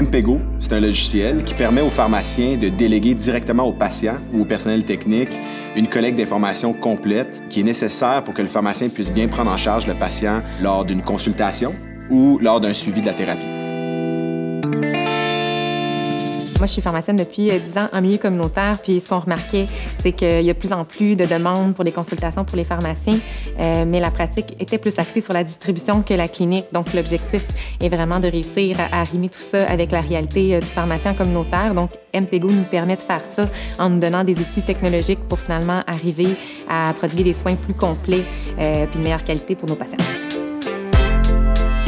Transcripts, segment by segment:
MPEGO, c'est un logiciel qui permet aux pharmaciens de déléguer directement aux patients ou au personnel technique une collecte d'informations complète qui est nécessaire pour que le pharmacien puisse bien prendre en charge le patient lors d'une consultation ou lors d'un suivi de la thérapie. Moi, je suis pharmacienne depuis 10 ans en milieu communautaire, puis ce qu'on remarquait, c'est qu'il y a de plus en plus de demandes pour les consultations pour les pharmaciens, mais la pratique était plus axée sur la distribution que la clinique. Donc, l'objectif est vraiment de réussir à arrimer tout ça avec la réalité du pharmacien communautaire. Donc, MPEGO nous permet de faire ça en nous donnant des outils technologiques pour finalement arriver à prodiguer des soins plus complets puis de meilleure qualité pour nos patients.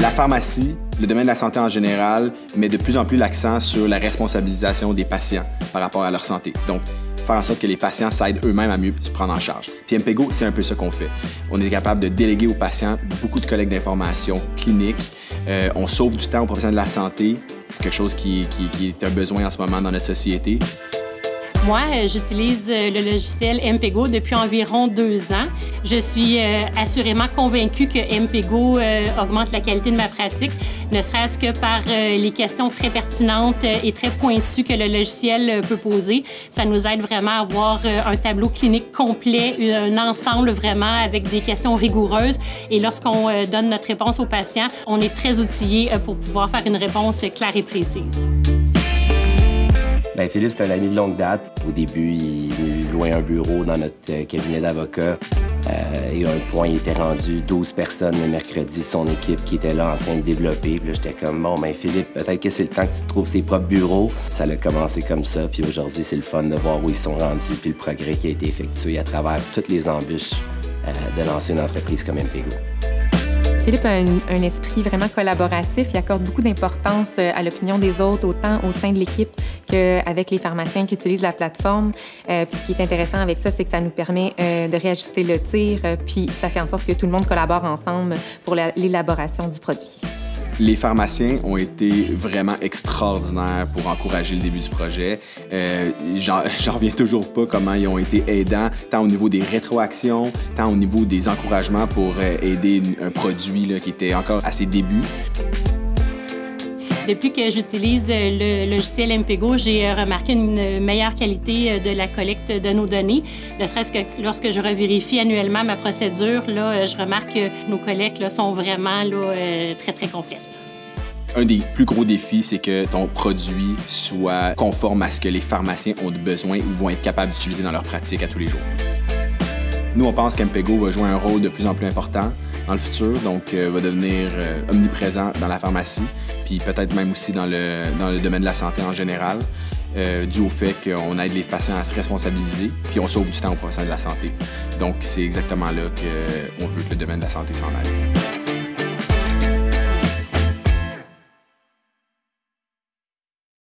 La pharmacie, le domaine de la santé en général, met de plus en plus l'accent sur la responsabilisation des patients par rapport à leur santé. Donc, faire en sorte que les patients s'aident eux-mêmes à mieux se prendre en charge. Puis MPEGO, c'est un peu ça qu'on fait. On est capable de déléguer aux patients beaucoup de collectes d'informations cliniques. On sauve du temps aux professionnels de la santé. C'est quelque chose qui est un besoin en ce moment dans notre société. Moi, j'utilise le logiciel MPEGO depuis environ 2 ans. Je suis assurément convaincue que MPEGO augmente la qualité de ma pratique, ne serait-ce que par les questions très pertinentes et très pointues que le logiciel peut poser. Ça nous aide vraiment à avoir un tableau clinique complet, un ensemble vraiment avec des questions rigoureuses. Et lorsqu'on donne notre réponse aux patients, on est très outillé pour pouvoir faire une réponse claire et précise. Bien, Philippe, c'est un ami de longue date. Au début, il louait un bureau dans notre cabinet d'avocats. Et à un point, il était rendu 12 personnes le mercredi, son équipe qui était là en train de développer. Puis là, j'étais comme, bon, ben Philippe, peut-être que c'est le temps que tu te trouves ses propres bureaux. Ça a commencé comme ça, puis aujourd'hui, c'est le fun de voir où ils sont rendus, puis le progrès qui a été effectué à travers toutes les embûches de lancer une entreprise comme MPEGO. Philippe a un esprit vraiment collaboratif. Il accorde beaucoup d'importance à l'opinion des autres, autant au sein de l'équipe qu'avec les pharmaciens qui utilisent la plateforme. Puis ce qui est intéressant avec ça, c'est que ça nous permet de réajuster le tir, puis ça fait en sorte que tout le monde collabore ensemble pour l'élaboration du produit. Les pharmaciens ont été vraiment extraordinaires pour encourager le début du projet. J'en reviens toujours pas comment ils ont été aidants, tant au niveau des rétroactions, tant au niveau des encouragements pour aider un produit là, qui était encore à ses débuts. Depuis que j'utilise le logiciel MPEGO, j'ai remarqué une meilleure qualité de la collecte de nos données. Ne serait-ce que lorsque je revérifie annuellement ma procédure, là, je remarque que nos collectes là, sont vraiment là, très, très complètes. Un des plus gros défis, c'est que ton produit soit conforme à ce que les pharmaciens ont besoin ou vont être capables d'utiliser dans leur pratique à tous les jours. Nous, on pense qu'MPEGO va jouer un rôle de plus en plus important dans le futur, donc va devenir omniprésent dans la pharmacie, puis peut-être même aussi dans le domaine de la santé en général, dû au fait qu'on aide les patients à se responsabiliser, puis on sauve du temps aux professionnels de la santé. Donc, c'est exactement là qu'on veut que le domaine de la santé s'en aille.